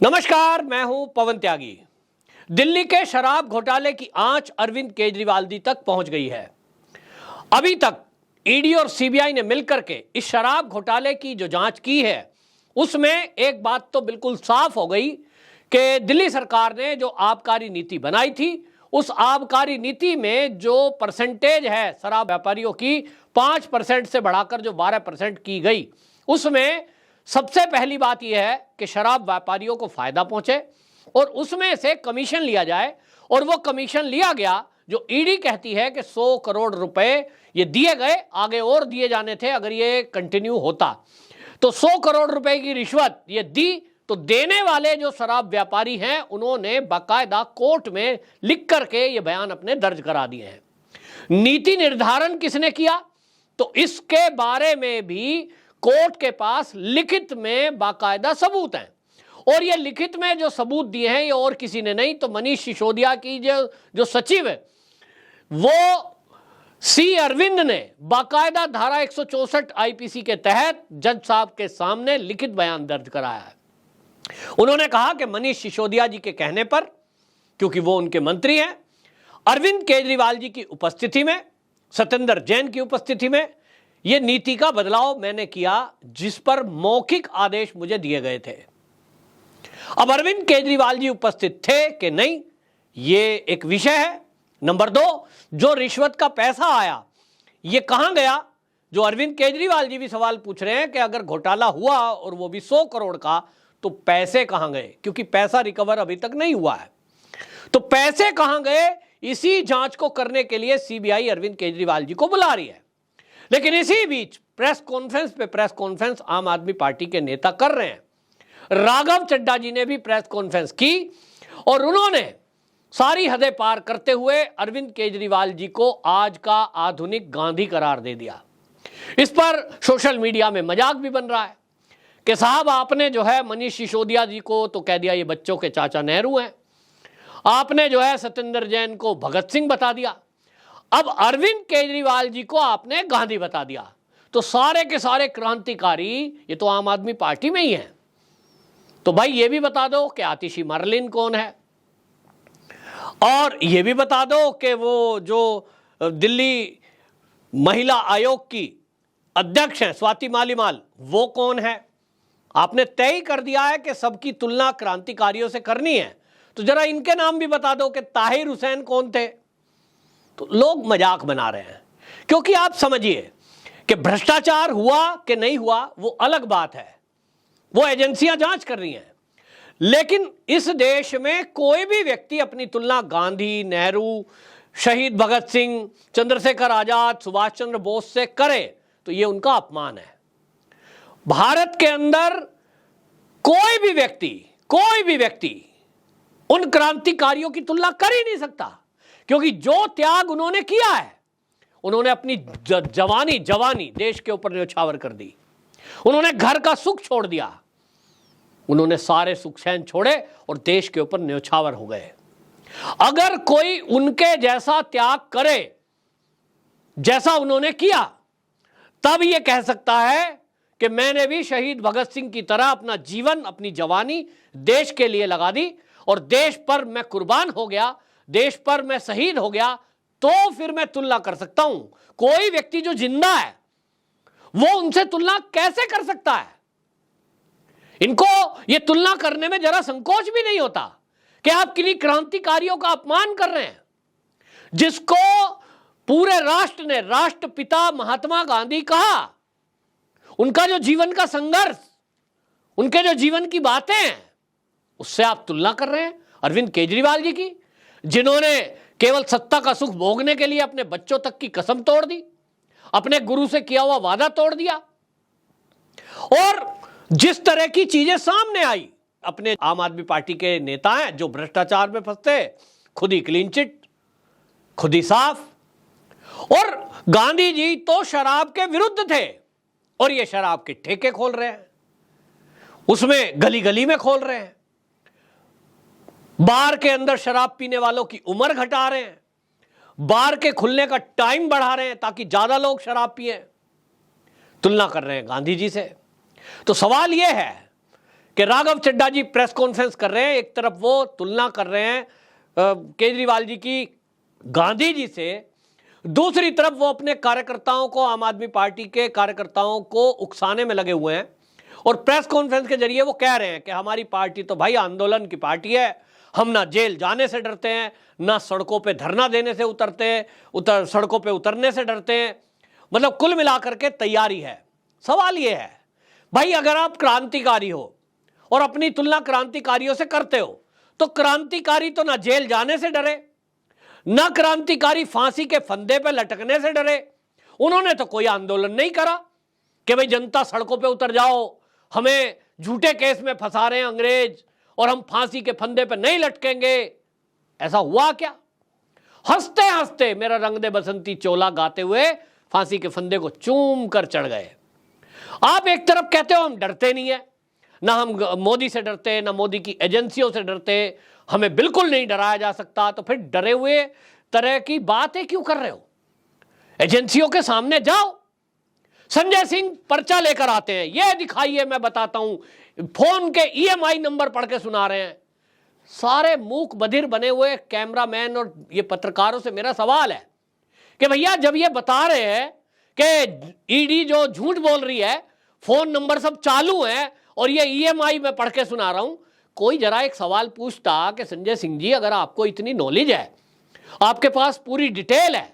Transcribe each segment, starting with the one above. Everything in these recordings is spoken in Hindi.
नमस्कार, मैं हूं पवन त्यागी। दिल्ली के शराब घोटाले की आंच अरविंद केजरीवाल जी तक पहुंच गई है। अभी तक ईडी और सीबीआई ने मिलकर के इस शराब घोटाले की जो जांच की है उसमें एक बात तो बिल्कुल साफ हो गई कि दिल्ली सरकार ने जो आबकारी नीति बनाई थी उस आबकारी नीति में जो परसेंटेज है शराब व्यापारियों की 5% से बढ़ाकर जो 12% की गई, उसमें सबसे पहली बात यह है कि शराब व्यापारियों को फायदा पहुंचे और उसमें से कमीशन लिया जाए। और वो कमीशन लिया गया जो ईडी कहती है कि 100 करोड़ रुपए ये दिए गए, आगे और दिए जाने थे अगर ये कंटिन्यू होता। तो 100 करोड़ रुपए की रिश्वत ये दी तो देने वाले जो शराब व्यापारी हैं उन्होंने बाकायदा कोर्ट में लिख करके ये बयान अपने दर्ज करा दिए हैं। नीति निर्धारण किसने किया, तो इसके बारे में भी कोर्ट के पास लिखित में बाकायदा सबूत हैं। और ये लिखित में जो सबूत दिए हैं ये और किसी ने नहीं, तो मनीष सिसोदिया की जो सचिव है वो सी अरविंद ने बाकायदा धारा 164 आईपीसी के तहत जज साहब के सामने लिखित बयान दर्ज कराया है। उन्होंने कहा कि मनीष सिसोदिया जी के कहने पर, क्योंकि वो उनके मंत्री हैं, अरविंद केजरीवाल जी की उपस्थिति में, सत्येंद्र जैन की उपस्थिति में ये नीति का बदलाव मैंने किया जिस पर मौखिक आदेश मुझे दिए गए थे। अब अरविंद केजरीवाल जी उपस्थित थे कि नहीं ये एक विषय है। नंबर 2, जो रिश्वत का पैसा आया ये कहां गया, जो अरविंद केजरीवाल जी भी सवाल पूछ रहे हैं कि अगर घोटाला हुआ और वो भी 100 करोड़ का तो पैसे कहां गए, क्योंकि पैसा रिकवर अभी तक नहीं हुआ है। तो पैसे कहां गए, इसी जांच को करने के लिए सीबीआई अरविंद केजरीवाल जी को बुला रही है। लेकिन इसी बीच प्रेस कॉन्फ्रेंस आम आदमी पार्टी के नेता कर रहे हैं। राघव चड्ढा जी ने भी प्रेस कॉन्फ्रेंस की और उन्होंने सारी हदें पार करते हुए अरविंद केजरीवाल जी को आज का आधुनिक गांधी करार दे दिया। इस पर सोशल मीडिया में मजाक भी बन रहा है कि साहब आपने जो है मनीष सिसोदिया जी को तो कह दिया ये बच्चों के चाचा नेहरू हैं, आपने जो है सत्येंद्र जैन को भगत सिंह बता दिया, अब अरविंद केजरीवाल जी को आपने गांधी बता दिया। तो सारे के सारे क्रांतिकारी ये तो आम आदमी पार्टी में ही हैं। तो भाई ये भी बता दो कि आतिशी मरलिन कौन है, और ये भी बता दो कि वो जो दिल्ली महिला आयोग की अध्यक्ष हैं स्वाति मालीवाल वो कौन है। आपने तय ही कर दिया है कि सबकी तुलना क्रांतिकारियों से करनी है, तो जरा इनके नाम भी बता दो कि ताहिर हुसैन कौन थे। तो लोग मजाक बना रहे हैं, क्योंकि आप समझिए कि भ्रष्टाचार हुआ कि नहीं हुआ वो अलग बात है, वो एजेंसियां जांच कर रही हैं। लेकिन इस देश में कोई भी व्यक्ति अपनी तुलना गांधी, नेहरू, शहीद भगत सिंह, चंद्रशेखर आजाद, सुभाष चंद्र बोस से करे तो ये उनका अपमान है। भारत के अंदर कोई भी व्यक्ति उन क्रांतिकारियों की तुलना कर ही नहीं सकता, क्योंकि जो त्याग उन्होंने किया है, उन्होंने अपनी जवानी देश के ऊपर न्यौछावर कर दी। उन्होंने घर का सुख छोड़ दिया, उन्होंने सारे सुख चैन छोड़े और देश के ऊपर न्यौछावर हो गए। अगर कोई उनके जैसा त्याग करे जैसा उन्होंने किया, तब यह कह सकता है कि मैंने भी शहीद भगत सिंह की तरह अपना जीवन, अपनी जवानी देश के लिए लगा दी और देश पर मैं कुर्बान हो गया, देश पर मैं शहीद हो गया, तो फिर मैं तुलना कर सकता हूं। कोई व्यक्ति जो जिंदा है वो उनसे तुलना कैसे कर सकता है। इनको ये तुलना करने में जरा संकोच भी नहीं होता कि आप किन्हीं क्रांतिकारियों का अपमान कर रहे हैं, जिसको पूरे राष्ट्र ने राष्ट्रपिता महात्मा गांधी कहा। उनका जो जीवन का संघर्ष, उनके जो जीवन की बातें हैं, उससे आप तुलना कर रहे हैं अरविंद केजरीवाल जी की, जिन्होंने केवल सत्ता का सुख भोगने के लिए अपने बच्चों तक की कसम तोड़ दी, अपने गुरु से किया हुआ वादा तोड़ दिया। और जिस तरह की चीजें सामने आई, अपने आम आदमी पार्टी के नेता हैं जो भ्रष्टाचार में फंसते, खुद ही क्लीन चिट, खुद ही साफ। और गांधी जी तो शराब के विरुद्ध थे और ये शराब के ठेके खोल रहे हैं, उसमें गली गली में खोल रहे हैं, बार के अंदर शराब पीने वालों की उम्र घटा रहे हैं, बार के खुलने का टाइम बढ़ा रहे हैं ताकि ज्यादा लोग शराब पिए, तुलना कर रहे हैं गांधी जी से। तो सवाल यह है कि राघव चड्ढा जी प्रेस कॉन्फ्रेंस कर रहे हैं, एक तरफ वो तुलना कर रहे हैं केजरीवाल जी की गांधी जी से, दूसरी तरफ वो अपने कार्यकर्ताओं को, आम आदमी पार्टी के कार्यकर्ताओं को उकसाने में लगे हुए हैं और प्रेस कॉन्फ्रेंस के जरिए वो कह रहे हैं कि हमारी पार्टी तो भाई आंदोलन की पार्टी है, हम ना जेल जाने से डरते हैं, ना सड़कों पे धरना देने से सड़कों पे उतरने से डरते हैं। मतलब कुल मिलाकर के तैयारी है। सवाल ये है भाई, अगर आप क्रांतिकारी हो और अपनी तुलना क्रांतिकारियों से करते हो, तो क्रांतिकारी तो ना जेल जाने से डरे, ना क्रांतिकारी फांसी के फंदे पे लटकने से डरे। उन्होंने तो कोई आंदोलन नहीं करा कि भाई जनता सड़कों पे उतर जाओ, हमें झूठे केस में फंसा रहे हैं अंग्रेज और हम फांसी के फंदे पे नहीं लटकेंगे। ऐसा हुआ क्या? हंसते हंसते मेरा रंग दे बसंती चोला गाते हुए फांसी के फंदे को चूम कर चढ़ गए। आप एक तरफ कहते हो हम डरते नहीं है, ना हम मोदी से डरते, ना मोदी की एजेंसियों से डरते, हमें बिल्कुल नहीं डराया जा सकता, तो फिर डरे हुए तरह की बातें क्यों कर रहे हो? एजेंसियों के सामने जाओ। संजय सिंह पर्चा लेकर आते हैं, ये दिखाइए मैं बताता हूं, फोन के ईएमआई नंबर पढ़ के सुना रहे हैं। सारे मूक बधिर बने हुए कैमरामैन और ये पत्रकारों से मेरा सवाल है कि भैया जब ये बता रहे हैं कि ईडी जो झूठ बोल रही है, फोन नंबर सब चालू है और ये ईएमआई में पढ़ के सुना रहा हूं, कोई जरा एक सवाल पूछता कि संजय सिंह जी अगर आपको इतनी नॉलेज है, आपके पास पूरी डिटेल है,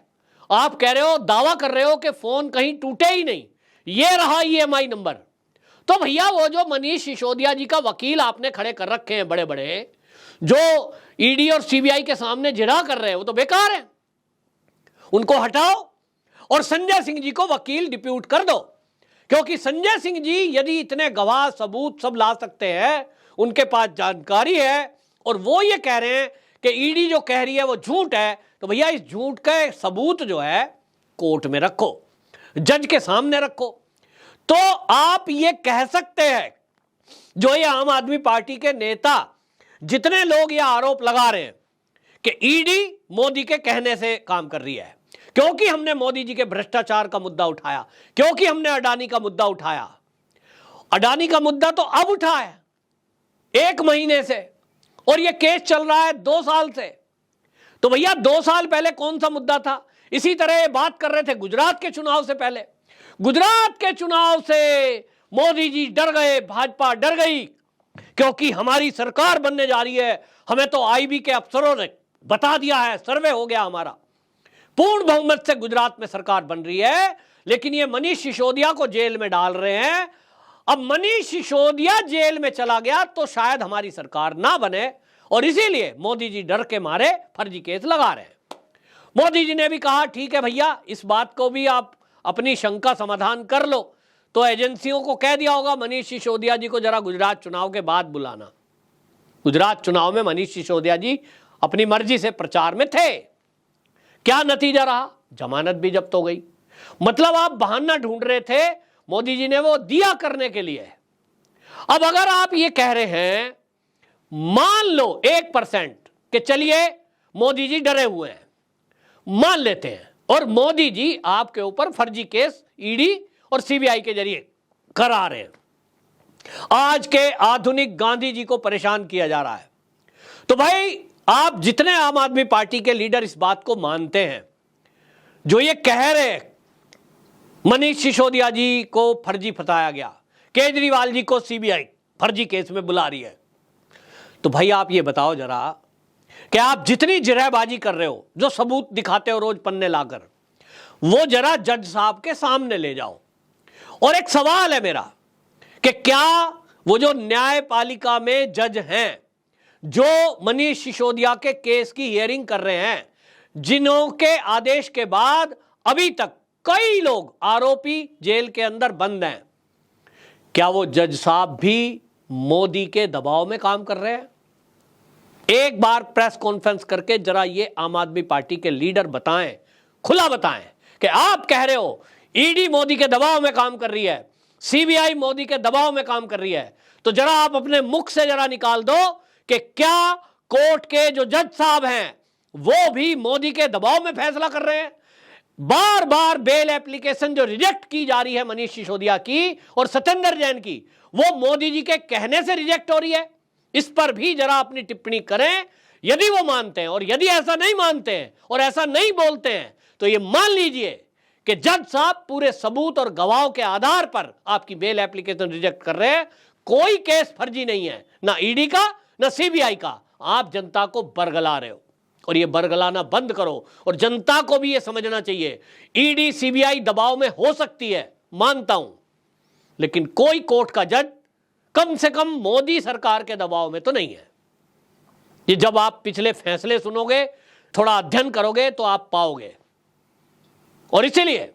आप कह रहे हो, दावा कर रहे हो कि फोन कहीं टूटे ही नहीं, ये रहा ईएमआई नंबर, तो भैया वो जो मनीष सिसोदिया जी का वकील आपने खड़े कर रखे हैं बड़े बड़े, जो ईडी और सीबीआई के सामने जिरह कर रहे हैं, वो तो बेकार है, उनको हटाओ और संजय सिंह जी को वकील डिप्यूट कर दो। क्योंकि संजय सिंह जी यदि इतने गवाह सबूत सब ला सकते हैं, उनके पास जानकारी है और वो ये कह रहे हैं कि ईडी जो कह रही है वो झूठ है, तो भैया इस झूठ का सबूत जो है कोर्ट में रखो, जज के सामने रखो। तो आप ये कह सकते हैं, जो ये आम आदमी पार्टी के नेता जितने लोग ये आरोप लगा रहे हैं कि ईडी मोदी के कहने से काम कर रही है, क्योंकि हमने मोदी जी के भ्रष्टाचार का मुद्दा उठाया, क्योंकि हमने अडानी का मुद्दा उठाया। अडानी का मुद्दा तो अब उठा है 1 महीने से, और यह केस चल रहा है 2 साल से। तो भैया 2 साल पहले कौन सा मुद्दा था? इसी तरह बात कर रहे थे गुजरात के चुनाव से पहले। गुजरात के चुनाव से मोदी जी डर गए, भाजपा डर गई, क्योंकि हमारी सरकार बनने जा रही है, हमें तो आईबी के अफसरों ने बता दिया है, सर्वे हो गया हमारा, पूर्ण बहुमत से गुजरात में सरकार बन रही है। लेकिन ये मनीष सिसोदिया को जेल में डाल रहे हैं। अब मनीष सिसोदिया जेल में चला गया तो शायद हमारी सरकार ना बने, और इसीलिए मोदी जी डर के मारे फर्जी केस लगा रहे हैं। मोदी जी ने भी कहा ठीक है भैया, इस बात को भी आप अपनी शंका समाधान कर लो, तो एजेंसियों को कह दिया होगा मनीष सिसोदिया जी को जरा गुजरात चुनाव के बाद बुलाना। गुजरात चुनाव में मनीष सिसोदिया जी अपनी मर्जी से प्रचार में थे, क्या नतीजा रहा? जमानत भी जब्त हो गई। मतलब आप बहाना ढूंढ रहे थे, मोदी जी ने वो दिया करने के लिए। अब अगर आप ये कह रहे हैं, मान लो 1% कि चलिए मोदी जी डरे हुए हैं, मान लेते हैं, और मोदी जी आपके ऊपर फर्जी केस ईडी और सीबीआई के जरिए करा रहे हैं, आज के आधुनिक गांधी जी को परेशान किया जा रहा है, तो भाई आप जितने आम आदमी पार्टी के लीडर इस बात को मानते हैं, जो ये कह रहे हैं मनीष सिसोदिया जी को फर्जी फंसाया गया, केजरीवाल जी को सीबीआई फर्जी केस में बुला रही है, तो भाई आप ये बताओ जरा कि आप जितनी जिरहबाजी कर रहे हो, जो सबूत दिखाते हो रोज पन्ने लाकर, वो जरा जज साहब के सामने ले जाओ। और एक सवाल है मेरा कि क्या वो जो न्यायपालिका में जज हैं, जो मनीष सिसोदिया के केस की हियरिंग कर रहे हैं, जिन्हों के आदेश के बाद अभी तक कई लोग आरोपी जेल के अंदर बंद हैं, क्या वो जज साहब भी मोदी के दबाव में काम कर रहे हैं? एक बार प्रेस कॉन्फ्रेंस करके जरा ये आम आदमी पार्टी के लीडर बताएं, खुला बताएं कि आप कह रहे हो ईडी मोदी के दबाव में काम कर रही है, सीबीआई मोदी के दबाव में काम कर रही है, तो जरा आप अपने मुख से जरा निकाल दो कि क्या कोर्ट के जो जज साहब हैं वो भी मोदी के दबाव में फैसला कर रहे हैं? बार बार बेल एप्लीकेशन जो रिजेक्ट की जा रही है मनीष सिसोदिया की और सत्येंद्र जैन की, वो मोदी जी के कहने से रिजेक्ट हो रही है। इस पर भी जरा अपनी टिप्पणी करें, यदि वो मानते हैं। और यदि ऐसा नहीं मानते हैं और ऐसा नहीं बोलते हैं तो ये मान लीजिए कि जज साहब पूरे सबूत और गवाहों के आधार पर आपकी बेल एप्लीकेशन रिजेक्ट कर रहे हैं। कोई केस फर्जी नहीं है, ना ईडी का ना सीबीआई का। आप जनता को बरगला रहे हो और ये बरगलाना बंद करो। और जनता को भी ये समझना चाहिए, ईडी सीबीआई दबाव में हो सकती है, मानता हूं, लेकिन कोई कोर्ट का जज कम से कम मोदी सरकार के दबाव में तो नहीं है। ये जब आप पिछले फैसले सुनोगे, थोड़ा अध्ययन करोगे तो आप पाओगे। और इसीलिए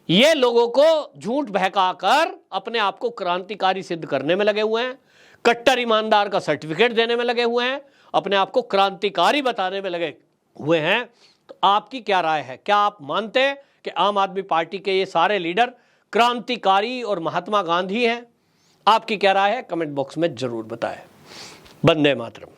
ये लोगों को झूठ बहकाकर अपने आप को क्रांतिकारी सिद्ध करने में लगे हुए हैं, कट्टर ईमानदार का सर्टिफिकेट देने में लगे हुए हैं, अपने आप को क्रांतिकारी बताने में लगे हुए हैं। तो आपकी क्या राय है? क्या आप मानते हैं कि आम आदमी पार्टी के ये सारे लीडर क्रांतिकारी और महात्मा गांधी हैं? आपकी क्या राय है? कमेंट बॉक्स में जरूर बताएं। वंदे मातरम।